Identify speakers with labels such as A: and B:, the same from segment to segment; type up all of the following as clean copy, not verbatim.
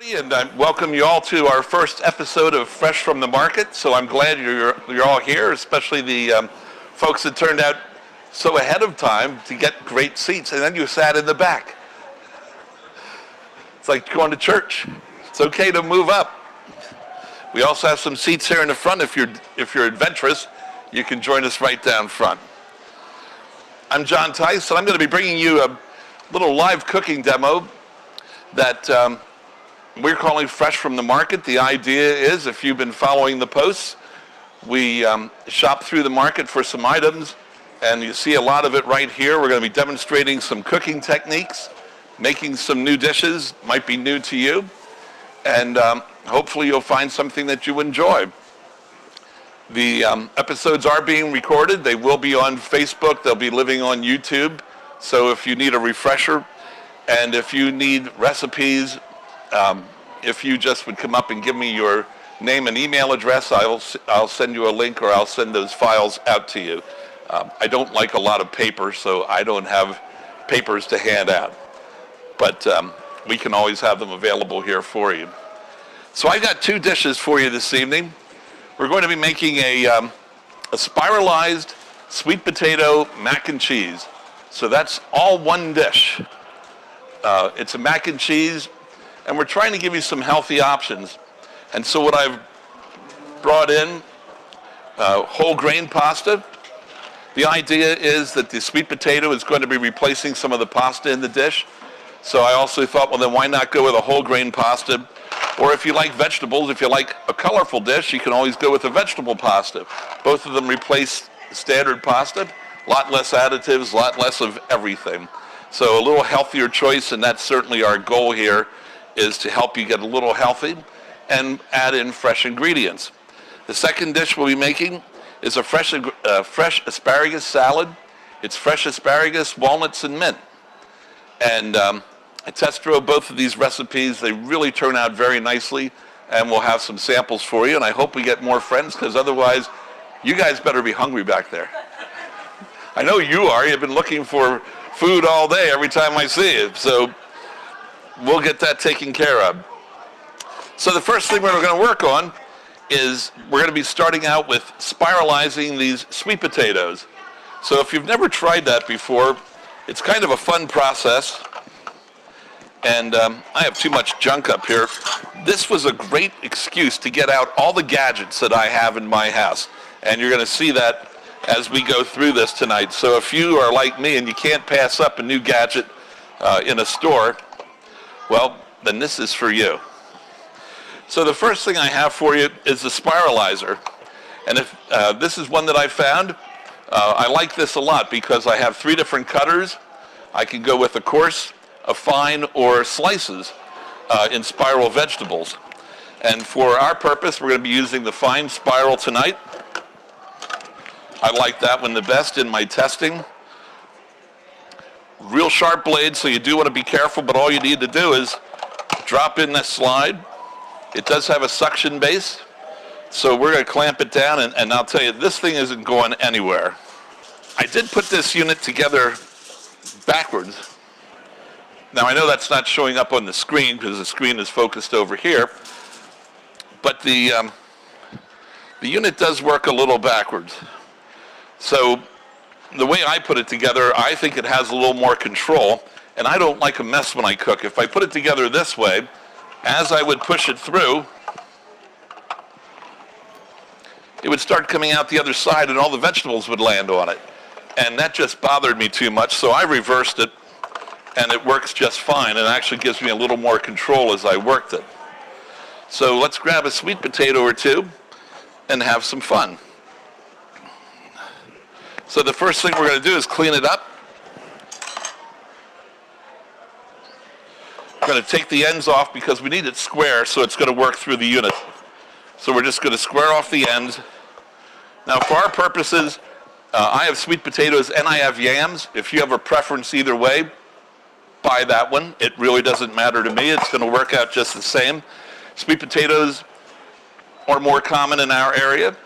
A: And I welcome you all to our first episode of Fresh from the Market. So I'm glad you're all here, especially the folks that turned out so ahead of time to get great seats, and then you sat in the back. It's like going to church. It's okay to move up. We also have some seats here in the front. If you're adventurous, you can join us right down front. I'm John Tice, and I'm going to be bringing you a little live cooking demo that we're calling Fresh from the Market. The idea is, if you've been following the posts, we shop through the market for some items, and you see a lot of it right here. We're going to be demonstrating some cooking techniques, making some new dishes, might be new to you, and hopefully you'll find something that you enjoy. The episodes are being recorded. They will be on Facebook. They'll be living on YouTube. So if you need a refresher, and if you need recipes, if you just would come up and give me your name and email address, I'll send you a link, or I'll send those files out to you. I don't like a lot of paper, so I don't have papers to hand out. But we can always have them available here for you. So I've got two dishes for you this evening. We're going to be making a spiralized sweet potato mac and cheese. So that's all one dish. It's a mac and cheese, and we're trying to give you some healthy options. And so what I've brought in, whole grain pasta. The idea is that the sweet potato is going to be replacing some of the pasta in the dish. So I also thought, well, then why not go with a whole grain pasta? Or if you like vegetables, if you like a colorful dish, you can always go with a vegetable pasta. Both of them replace standard pasta. A lot less additives, a lot less of everything. So a little healthier choice, and that's certainly our goal here, is to help you get a little healthy and add in fresh ingredients. The second dish we'll be making is a fresh asparagus salad. It's fresh asparagus, walnuts, and mint. And I test drove both of these recipes. They really turn out very nicely, and we'll have some samples for you. And I hope we get more friends, because otherwise, you guys better be hungry back there. I know you are. You've been looking for food all day every time I see you. So we'll get that taken care of. So the first thing we're going to work on is we're going to be starting out with spiralizing these sweet potatoes. So if you've never tried that before, it's kind of a fun process. And I have too much junk up here. This was a great excuse to get out all the gadgets that I have in my house. And you're going to see that as we go through this tonight. So if you are like me and you can't pass up a new gadget in a store, well, then this is for you. So the first thing I have for you is the spiralizer. And if this is one that I found, I like this a lot because I have 3 different cutters. I can go with a coarse, a fine, or slices in spiral vegetables. And for our purpose, we're going to be using the fine spiral tonight. I like that one the best in my testing. Real sharp blade, so you do want to be careful, but all you need to do is drop in the slide. It does have a suction base, so we're going to clamp it down, and I'll tell you, this thing isn't going anywhere. I did put this unit together backwards. Now, I know that's not showing up on the screen because the screen is focused over here, but the unit does work a little backwards. So the way I put it together, I think it has a little more control, and I don't like a mess when I cook. If I put it together this way, as I would push it through, it would start coming out the other side and all the vegetables would land on it. And that just bothered me too much, so I reversed it, and it works just fine, and actually gives me a little more control as I worked it. So let's grab a sweet potato or two and have some fun. So the first thing we're going to do is clean it up. We're going to take the ends off because we need it square so it's going to work through the unit. So we're just going to square off the ends. Now for our purposes, I have sweet potatoes and I have yams. If you have a preference either way, buy that one. It really doesn't matter to me. It's going to work out just the same. Sweet potatoes are more common in our area.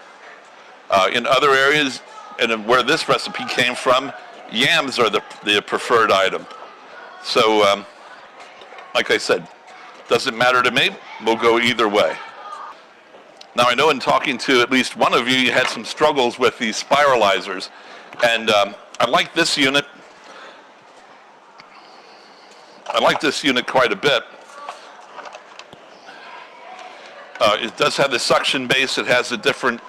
A: In other areas, and where this recipe came from, yams are the preferred item. So, like I said, Doesn't matter to me. We'll go either way. Now, I know in talking to at least one of you, you had some struggles with these spiralizers. And I like this unit. I like this unit quite a bit. It does have the suction base. It has the different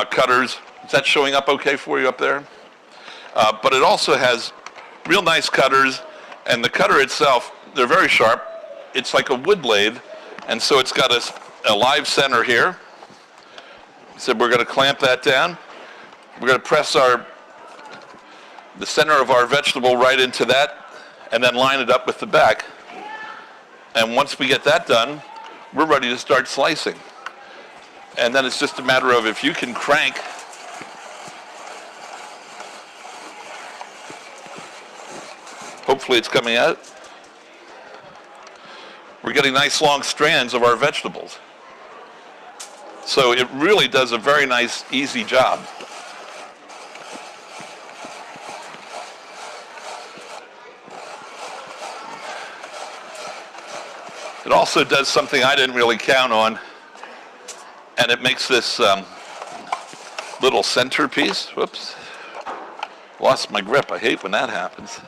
A: cutters. Is that showing up okay for you up there? But it also has real nice cutters. And the cutter itself, they're very sharp. It's like a wood lathe. And so it's got a live center here. So we're going to clamp that down. We're going to press the center of our vegetable right into that and then line it up with the back. And once we get that done, we're ready to start slicing. And then it's just a matter of if you can crank hopefully it's coming out. We're getting nice long strands of our vegetables. So it really does a very nice, easy job. It also does something I didn't really count on, and it makes this little centerpiece. Whoops. Lost my grip. I hate when that happens.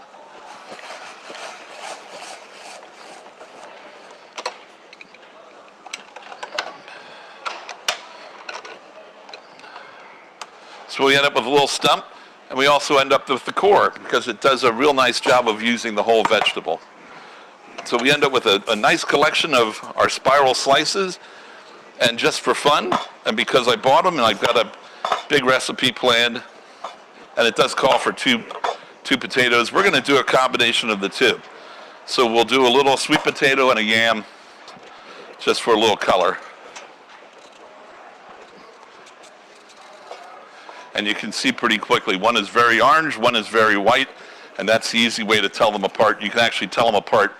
A: So we end up with a little stump, and we also end up with the core because it does a real nice job of using the whole vegetable. So we end up with a nice collection of our spiral slices, and just for fun, and because I bought them and I've got a big recipe planned, and it does call for two potatoes, we're going to do a combination of the two. So we'll do a little sweet potato and a yam just for a little color. And you can see pretty quickly, one is very orange, one is very white, and that's the easy way to tell them apart. You can actually tell them apart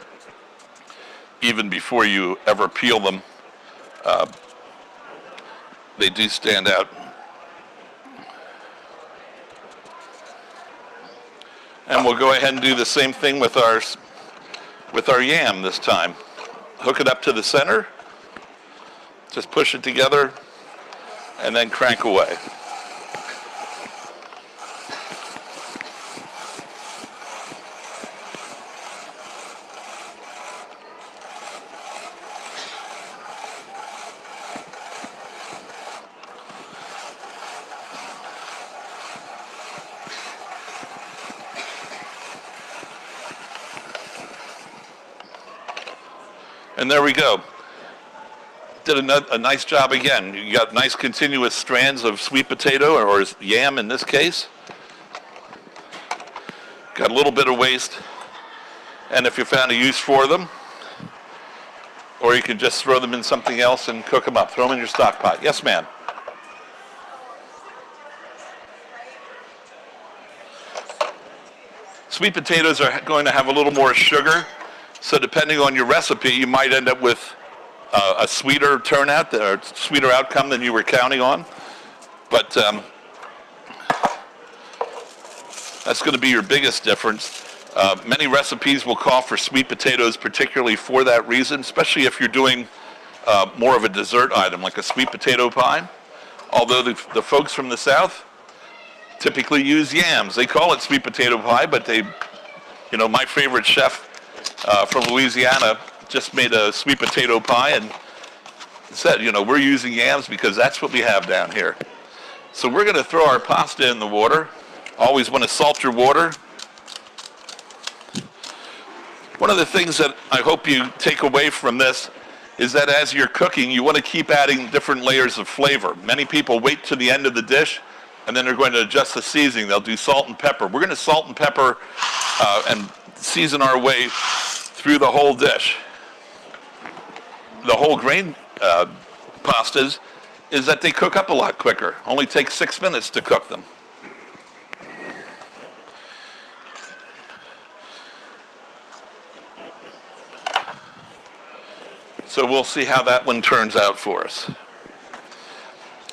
A: even before you ever peel them. They do stand out. And we'll go ahead and do the same thing with our yam this time. Hook it up to the center, just push it together, and then crank away. And there we go. Did a nice job again. You got nice continuous strands of sweet potato, or yam in this case. Got a little bit of waste. And if you found a use for them, or you can just throw them in something else and cook them up. Throw them in your stock pot. Yes, ma'am. Sweet potatoes are going to have a little more sugar. So depending on your recipe, you might end up with a sweeter turnout or sweeter outcome than you were counting on. But that's going to be your biggest difference. Many recipes will call for sweet potatoes, particularly for that reason, especially if you're doing more of a dessert item like a sweet potato pie. Although the folks from the South typically use yams. They call it sweet potato pie, but my favorite chef from Louisiana just made a sweet potato pie and said, we're using yams because that's what we have down here. So we're going to throw our pasta in the water. Always want to salt your water. One of the things that I hope you take away from this is that as you're cooking, you want to keep adding different layers of flavor. Many people wait to the end of the dish and then they're going to adjust the seasoning. They'll do salt and pepper. We're going to salt and pepper and season our way through the whole dish. The whole grain pastas is that they cook up a lot quicker. Only takes 6 minutes to cook them. So we'll see how that one turns out for us.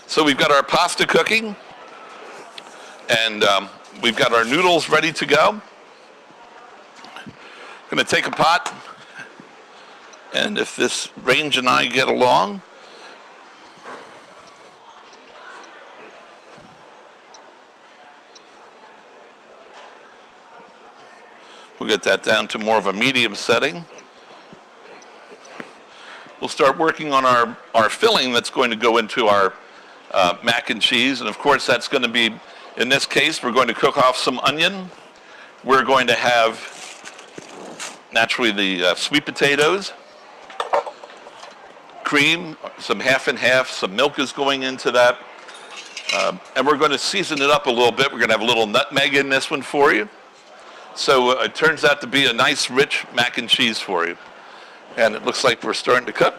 A: So we've got our pasta cooking, and we've got our noodles ready to go. I'm going to take a pot, And if this range and I get along, we'll get that down to more of a medium setting. We'll start working on our filling that's going to go into our mac and cheese. And of course, that's going to be, in this case, we're going to cook off some onion. We're going to have, naturally, the sweet potatoes, cream, some half and half, some milk is going into that. And we're going to season it up a little bit. We're going to have a little nutmeg in this one for you. So it turns out to be a nice, rich mac and cheese for you. And it looks like we're starting to cook.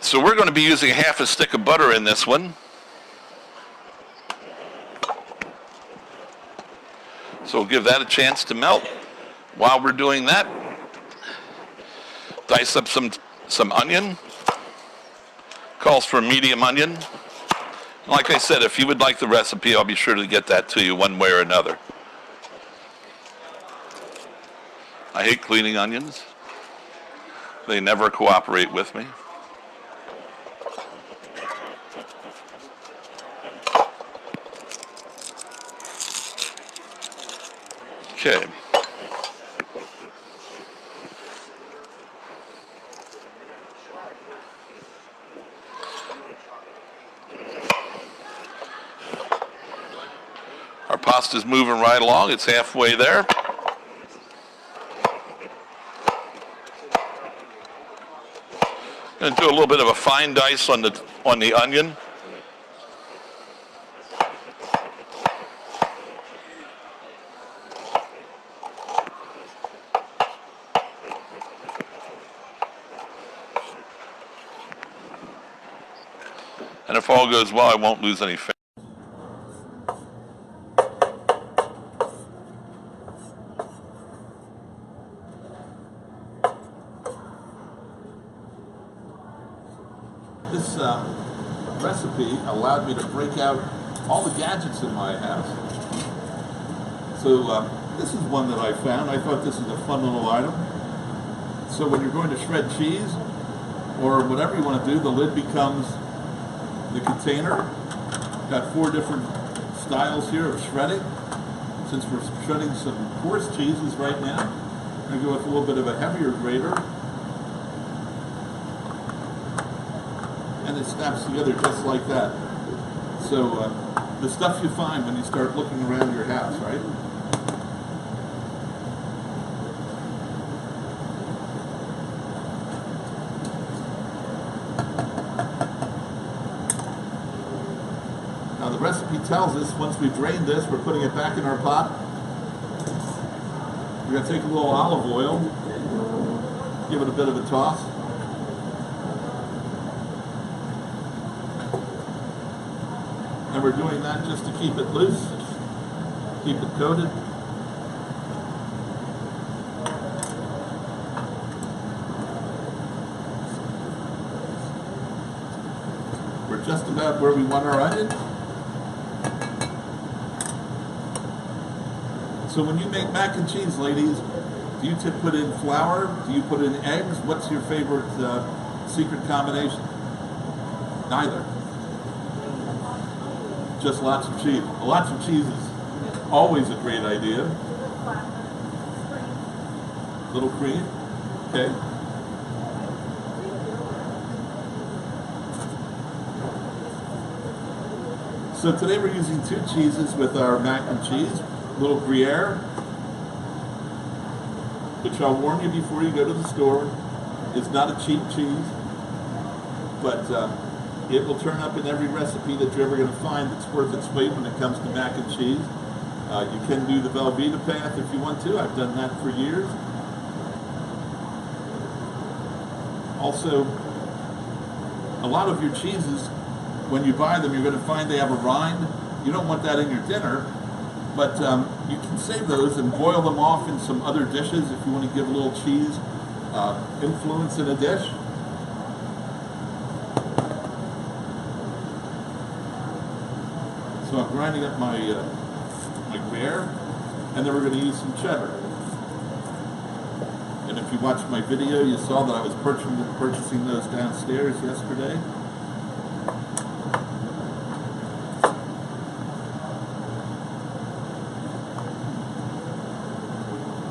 A: So we're going to be using half a stick of butter in this one. So we'll give that a chance to melt. While we're doing that, dice up some onion. Calls for a medium onion. Like I said, if you would like the recipe, I'll be sure to get that to you one way or another. I hate cleaning onions. They never cooperate with me. Okay. Our pasta's moving right along. It's halfway there. Going to do a little bit of a fine dice on the onion. And if all goes well, I won't lose any fat.
B: This recipe allowed me to break out all the gadgets in my house. So this is one that I found. I thought this was a fun little item. So when you're going to shred cheese or whatever you want to do, the lid becomes the container. Got 4 different styles here of shredding. Since we're shredding some coarse cheeses right now, I'm going to go with a little bit of a heavier grater. And it snaps together just like that. So the stuff you find when you start looking around your house, right? Now the recipe tells us once we drain this, we're putting it back in our pot. We're going to take a little olive oil, give it a bit of a toss. And we're doing that just to keep it loose, keep it coated. We're just about where we want our onion. So when you make mac and cheese, ladies, do you put in flour? Do you put in eggs? What's your favorite secret combination? Neither. Just lots of cheese. Lots of cheese is always a great idea. Little cream. Okay. So today we're using 2 cheeses with our mac and cheese. A little Gruyere, which I'll warn you before you go to the store, is not a cheap cheese, but it will turn up in every recipe that you're ever going to find that's worth its weight when it comes to mac and cheese. You can do the Velveeta path if you want to. I've done that for years. Also, a lot of your cheeses, when you buy them, you're going to find they have a rind. You don't want that in your dinner, but you can save those and boil them off in some other dishes if you want to give a little cheese influence in a dish. So I'm grinding up my my Gruyere, and then we're going to use some cheddar. And if you watched my video, you saw that I was purchasing those downstairs yesterday.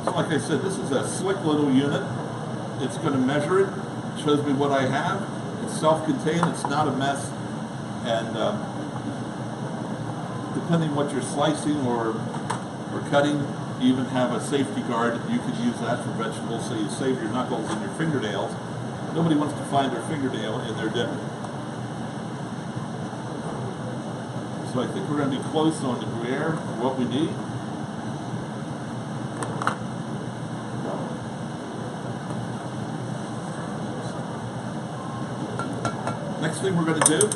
B: So like I said, this is a slick little unit. It's going to measure it, shows me what I have. It's self-contained, it's not a mess. And depending what you're slicing or cutting, you even have a safety guard. You could use that for vegetables, so you save your knuckles and your fingernails. Nobody wants to find their fingernail in their dinner. So I think we're going to be close on the Gruyere for what we need. Next thing we're going to do,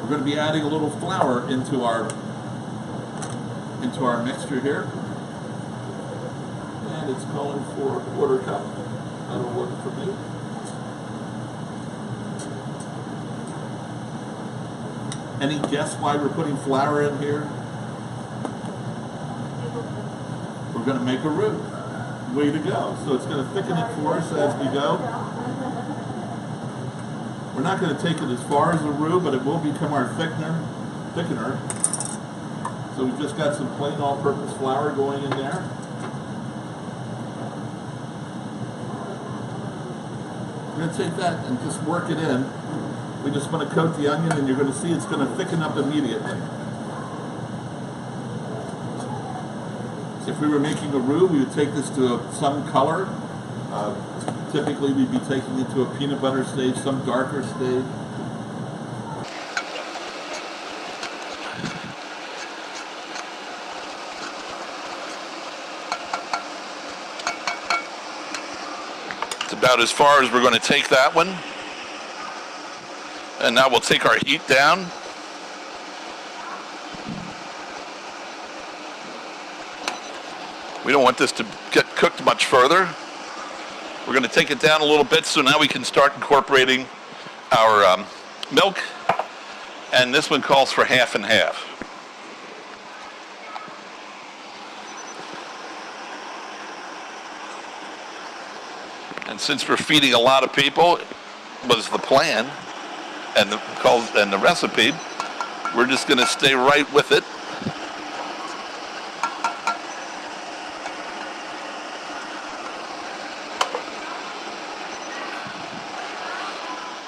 B: we're going to be adding a little flour into our mixture here. And it's calling for a 1/4 cup. That'll work for me. Any guess why we're putting flour in here? We're going to make a roux. Way to go. So it's going to thicken it for us as we go. We're not going to take it as far as a roux, but it will become our thickener. So we've just got some plain all-purpose flour going in there. We're going to take that and just work it in. We just want to coat the onion, and you're going to see it's going to thicken up immediately. If we were making a roux, we would take this to some color. Typically, we'd be taking it to a peanut butter stage, some darker stage.
A: It's about as far as we're going to take that one. And now we'll take our heat down. We don't want this to get cooked much further. We're going to take it down a little bit, so now we can start incorporating our milk. And this one calls for 1/2 and 1/2. And since we're feeding a lot of people, was the plan and the recipe, we're just going to stay right with it.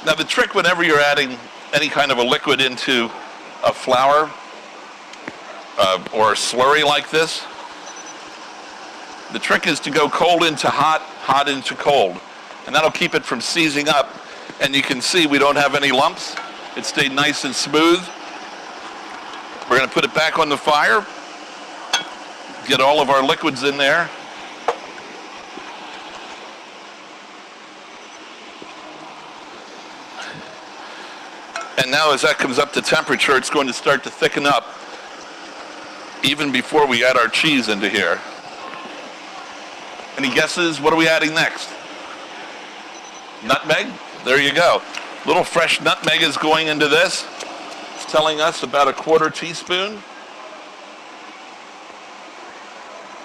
A: Now the trick whenever you're adding any kind of a liquid into a flour or a slurry like this, the trick is to go cold into hot, hot into cold. And that'll keep it from seizing up. And you can see we don't have any lumps. It stayed nice and smooth. We're going to put it back on the fire, get all of our liquids in there. And now as that comes up to temperature, it's going to start to thicken up even before we add our cheese into here. Any guesses? What are we adding next? Nutmeg? There you go. Little fresh nutmeg is going into this. It's telling us about a 1/4 teaspoon.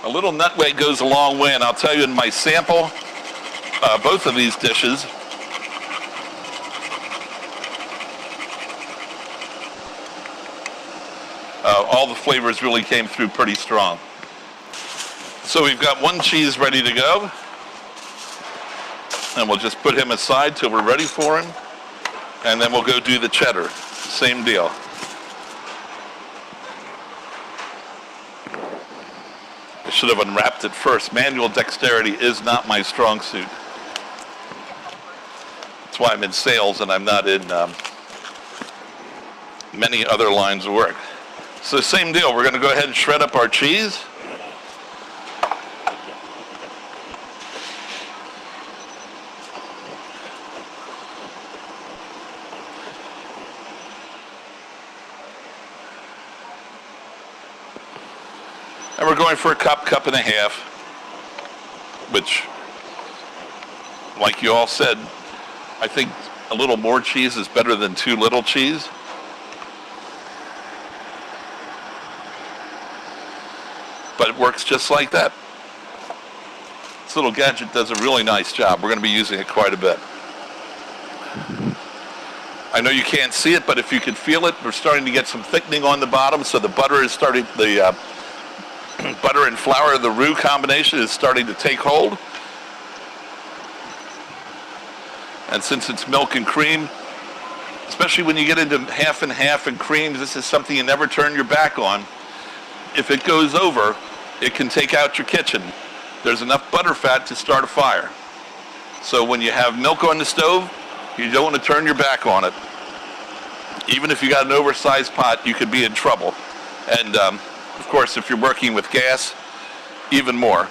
A: A little nutmeg goes a long way, and I'll tell you in my sample, both of these dishes, all the flavors really came through pretty strong. So we've got one cheese ready to go. And we'll just put him aside till we're ready for him. And then we'll go do the cheddar. Same deal. I should have unwrapped it first. Manual dexterity is not my strong suit. That's why I'm in sales and I'm not in many other lines of work. So same deal. We're going to go ahead and shred up our cheese. And we're going for a cup, 1.5 cups, which, like you all said, I think a little more cheese is better than too little cheese. but it works just like that. This little gadget does a really nice job. We're going to be using it quite a bit. I know you can't see it, but if you can feel it, we're starting to get some thickening on the bottom, so the butter is starting, the butter and flour, the roux combination is starting to take hold. And since it's milk and cream, especially when you get into half and half and creams, this is something you never turn your back on. If it goes over, it can take out your kitchen. There's enough butter fat to start a fire. So when you have milk on the stove, you don't want to turn your back on it. Even if you got an oversized pot, you could be in trouble. And of course, if you're working with gas, even more.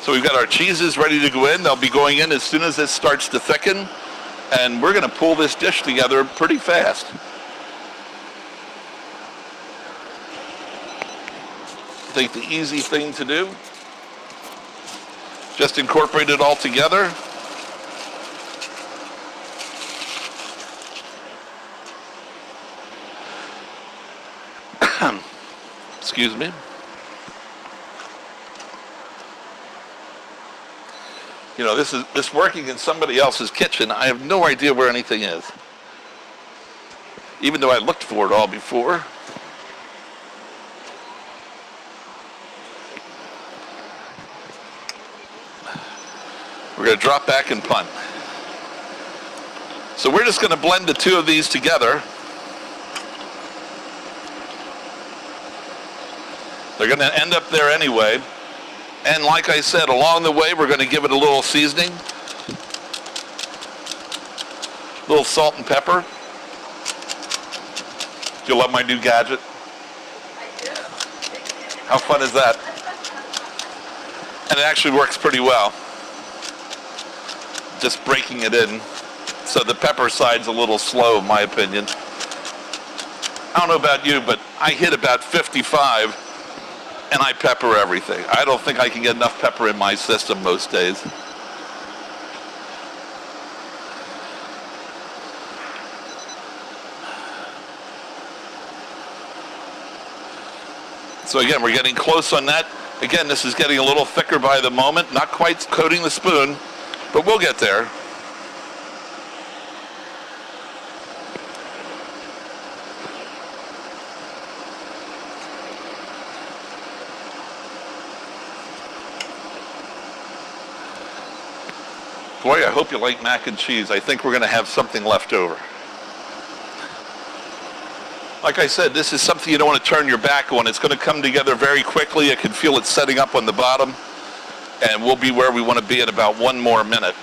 A: So we've got our cheeses ready to go in. They'll be going in as soon as this starts to thicken. And we're going to pull this dish together pretty fast. I think the easy thing to do, just incorporate it all together. Excuse me. You know, this working in somebody else's kitchen, I have no idea where anything is. Even though I looked for it all before. We're going to drop back and punt. So we're just going to blend the two of these together. They're going to end up there anyway. And like I said, along the way, we're going to give it a little seasoning. A little salt and pepper. Do you love my new gadget?
C: I do.
A: How fun is that? And it actually works pretty well. Just breaking it in. So the pepper side's a little slow, in my opinion. I don't know about you, but I hit about 55 and I pepper everything. I don't think I can get enough pepper in my system most days. So again, we're getting close on that. Again, this is getting a little thicker by the moment, not quite coating the spoon, but we'll get there. Boy, I hope you like mac and cheese. I think we're going to have something left over. Like I said, this is something you don't want to turn your back on. It's going to come together very quickly. I can feel it setting up on the bottom. And we'll be where we want to be in about 1 more minute.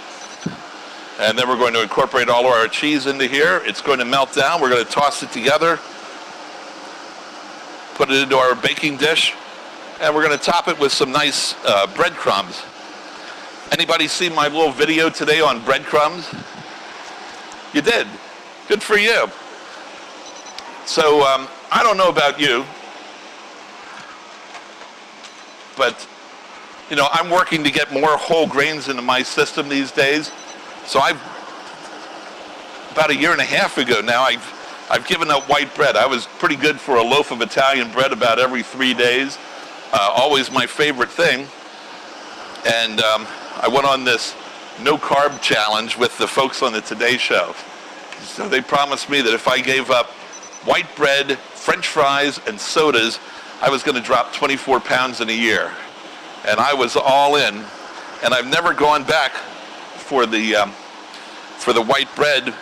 A: And then we're going to incorporate all of our cheese into here. It's going to melt down. We're going to toss it together. Put it into our baking dish. And we're going to top it with some nice breadcrumbs. Anybody see my little video today on breadcrumbs? You did. Good for you. So I don't know about you, but you know, I'm working to get more whole grains into my system these days. So about 1.5 years ago now, I've given up white bread. I was pretty good for a loaf of Italian bread about every 3 days. Always my favorite thing. And I went on this no carb challenge with the folks on the Today Show. So they promised me that if I gave up white bread, French fries, and sodas, I was going to drop 24 pounds in a year. And I was all in. And I've never gone back for the white bread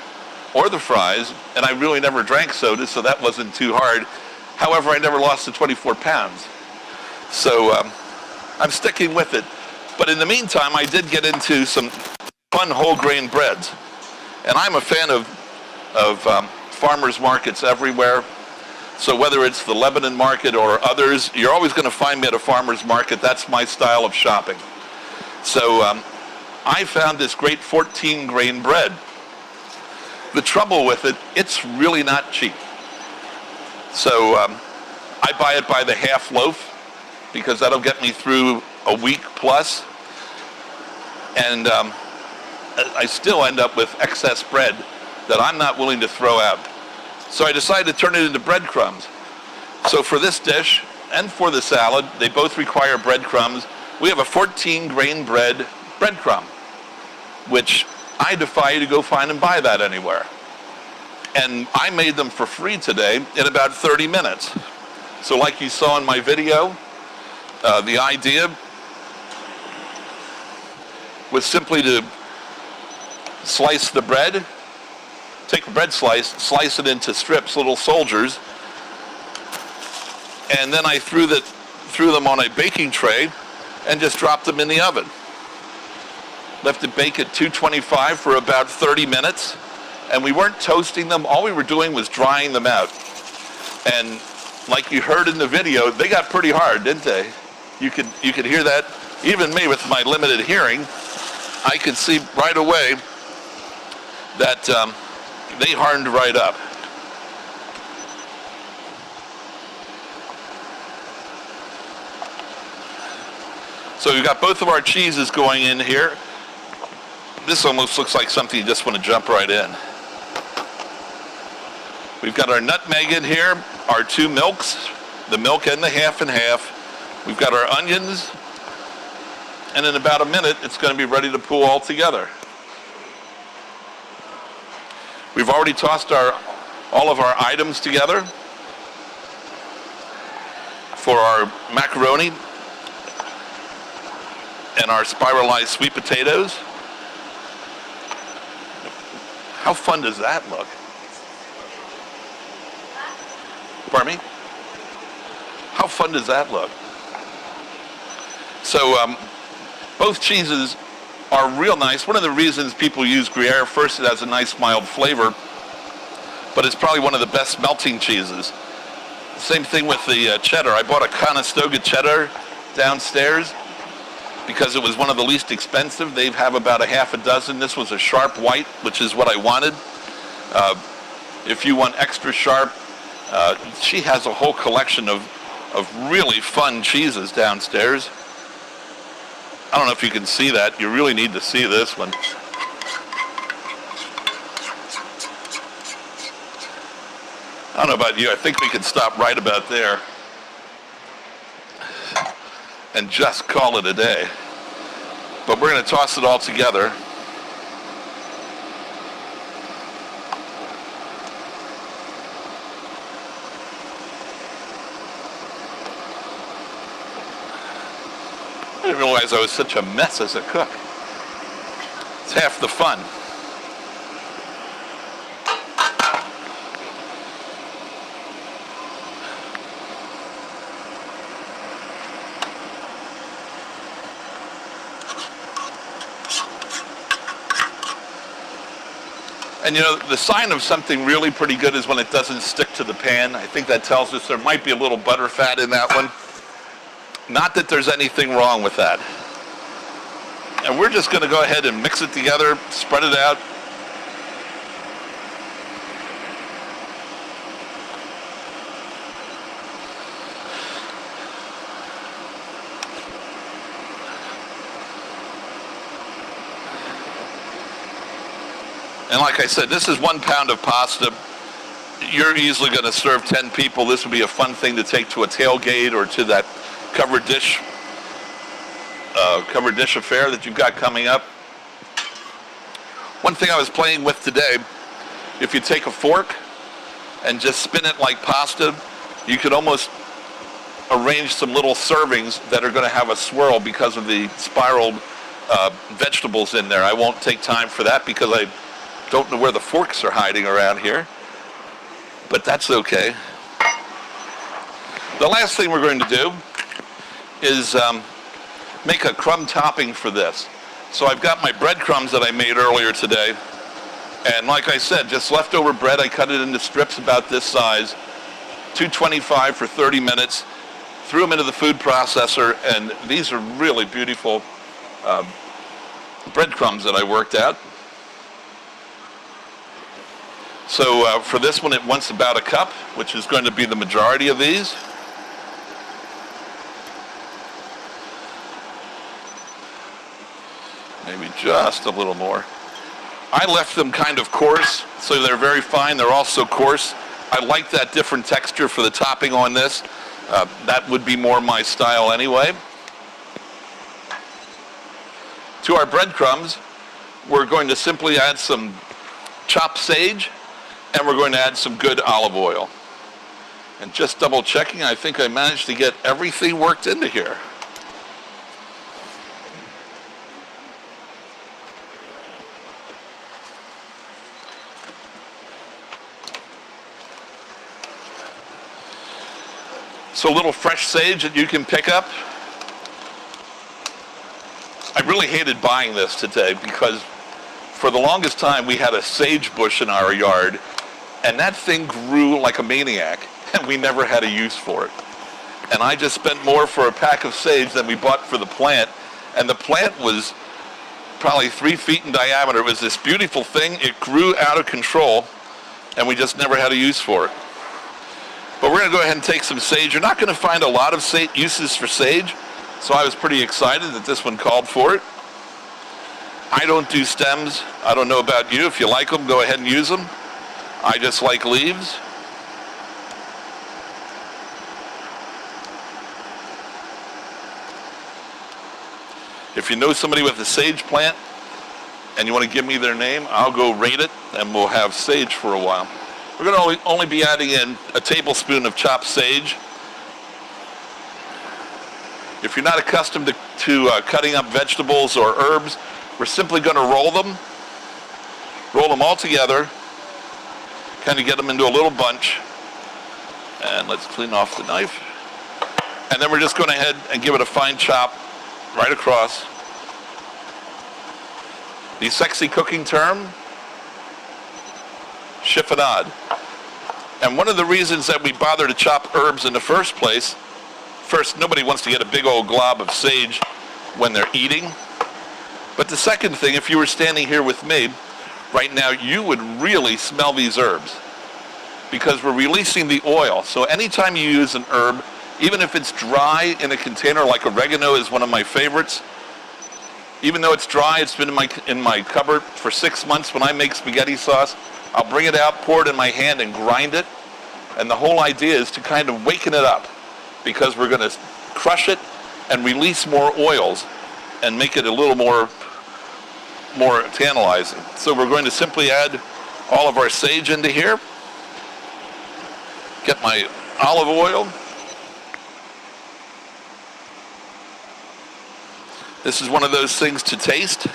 A: or the fries. And I really never drank soda, so that wasn't too hard. However, I never lost the 24 pounds. So I'm sticking with it. But in the meantime, I did get into some fun whole grain breads. And I'm a fan of farmers markets everywhere. So whether it's the Lebanon market or others, you're always going to find me at a farmer's market. That's my style of shopping. So I found this great 14 grain bread. The trouble with it, it's really not cheap. So I buy it by the half loaf because that'll get me through a week plus. And I still end up with excess bread that I'm not willing to throw out. So I decided to turn it into breadcrumbs. So for this dish, and for the salad, they both require breadcrumbs. We have a 14-grain breadcrumb, which I defy you to go find and buy that anywhere. And I made them for free today in about 30 minutes. So like you saw in my video, the idea was simply to slice the bread, take a bread slice it into strips, little soldiers, and then I threw them on a baking tray and just dropped them in the oven. Left it bake at 225 for about 30 minutes, and we weren't toasting them. All we were doing was drying them out. And like you heard in the video, they got pretty hard, didn't they? You could hear that. Even me with my limited hearing, I could see right away that they hardened right up. So we've got both of our cheeses going in here. This almost looks like something you just want to jump right in. We've got our nutmeg in here, our 2 milks, the milk and the half and half. We've got our onions, and in about a minute, it's going to be ready to pool all together. We've already tossed all of our items together for our macaroni and our spiralized sweet potatoes. How fun does that look? Pardon me? How fun does that look? So both cheeses are real nice. One of the reasons people use Gruyere, first, it has a nice mild flavor, but it's probably one of the best melting cheeses. Same thing with the cheddar. I bought a Conestoga cheddar downstairs because it was one of the least expensive. They have about a half a dozen. This was a sharp white, which is what I wanted. If you want extra sharp, she has a whole collection of really fun cheeses downstairs. I don't know if you can see that. You really need to see this one. I don't know about you. I think we can stop right about there and just call it a day. But we're going to toss it all together. I didn't realize I was such a mess as a cook. It's half the fun. And you know, the sign of something really pretty good is when it doesn't stick to the pan. I think that tells us there might be a little butter fat in that one. Not that there's anything wrong with that. And we're just going to go ahead and mix it together, spread it out. And like I said, this is 1 pound of pasta. You're easily going to serve 10 people. This would be a fun thing to take to a tailgate or to that covered dish affair that you've got coming up. One thing I was playing with today, if you take a fork and just spin it like pasta, you could almost arrange some little servings that are going to have a swirl because of the spiraled vegetables in there. I won't take time for that because I don't know where the forks are hiding around here, but that's okay. The last thing we're going to do is make a crumb topping for this. So I've got my breadcrumbs that I made earlier today, and like I said, just leftover bread. I cut it into strips about this size, 225 for 30 minutes, threw them into the food processor, and these are really beautiful breadcrumbs that I worked out. So for this one, it wants about a cup, which is going to be the majority of these. Maybe just a little more. I left them kind of coarse, so they're very fine. They're also coarse. I like that different texture for the topping on this. That would be more my style anyway. To our breadcrumbs, we're going to simply add some chopped sage, and we're going to add some good olive oil. And just double checking, I think I managed to get everything worked into here. So a little fresh sage that you can pick up. I really hated buying this today because for the longest time we had a sage bush in our yard, and that thing grew like a maniac, and we never had a use for it. And I just spent more for a pack of sage than we bought for the plant, and the plant was probably 3 feet in diameter. It was this beautiful thing. It grew out of control, and we just never had a use for it. But we're going to go ahead and take some sage. You're not going to find a lot of uses for sage, so I was pretty excited that this one called for it. I don't do stems. I don't know about you. If you like them, go ahead and use them. I just like leaves. If you know somebody with a sage plant and you want to give me their name, I'll go rate it and we'll have sage for a while. We're going to only be adding in a tablespoon of chopped sage. If you're not accustomed to cutting up vegetables or herbs, we're simply going to roll them all together, kind of get them into a little bunch. And let's clean off the knife. And then we're just going ahead and give it a fine chop right across. The sexy cooking term, chiffonade. And one of the reasons that we bother to chop herbs in the first place, first, nobody wants to get a big old glob of sage when they're eating. But the second thing, if you were standing here with me right now, you would really smell these herbs because we're releasing the oil. So anytime you use an herb, even if it's dry in a container, like oregano is one of my favorites, even though it's dry, it's been in my cupboard for 6 months. When I make spaghetti sauce, I'll bring it out, pour it in my hand, and grind it. And the whole idea is to kind of waken it up because we're going to crush it and release more oils and make it a little more tantalizing. So we're going to simply add all of our sage into here. Get my olive oil. This is one of those things to taste.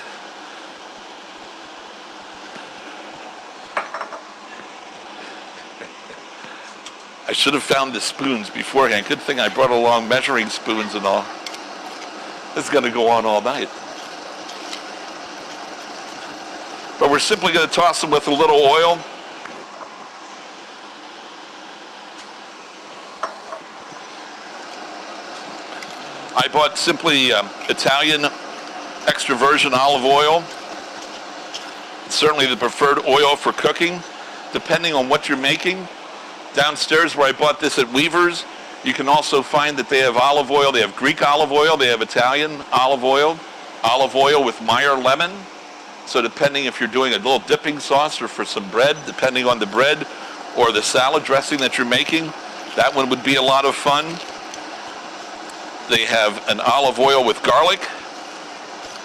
A: I should have found the spoons beforehand. Good thing I brought along measuring spoons and all. This is going to go on all night. But we're simply going to toss them with a little oil. I bought simply Italian extra virgin olive oil. It's certainly the preferred oil for cooking, depending on what you're making. Downstairs where I bought this at Weaver's, you can also find that they have olive oil. They have Greek olive oil. They have Italian olive oil with Meyer lemon. So depending if you're doing a little dipping sauce or for some bread, depending on the bread or the salad dressing that you're making, that one would be a lot of fun. They have an olive oil with garlic,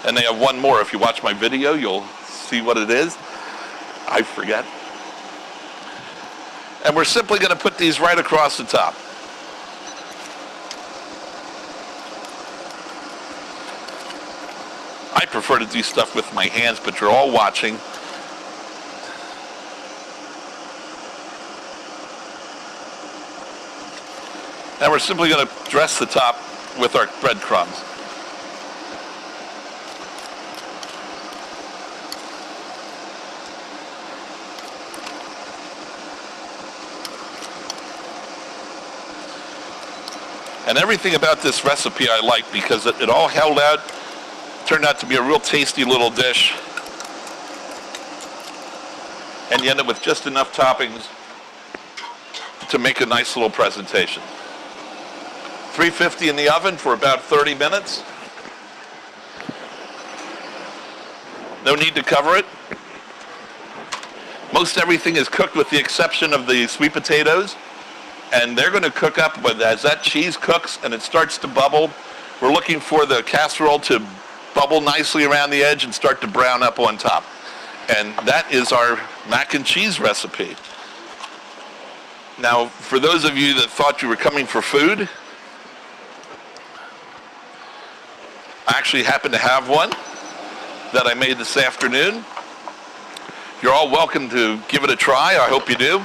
A: and they have one more. If you watch my video, you'll see what it is. I forget. And we're simply going to put these right across the top. I prefer to do stuff with my hands, but you're all watching. And we're simply going to dress the top with our breadcrumbs. And everything about this recipe I like because it all turned out to be a real tasty little dish. And you end up with just enough toppings to make a nice little presentation. 350 in the oven for about 30 minutes. No need to cover it. Most everything is cooked with the exception of the sweet potatoes. And they're going to cook up, but as that cheese cooks and it starts to bubble, we're looking for the casserole to bubble nicely around the edge and start to brown up on top. And that is our mac and cheese recipe. Now, for those of you that thought you were coming for food, I actually happen to have one that I made this afternoon. You're all welcome to give it a try. I hope you do.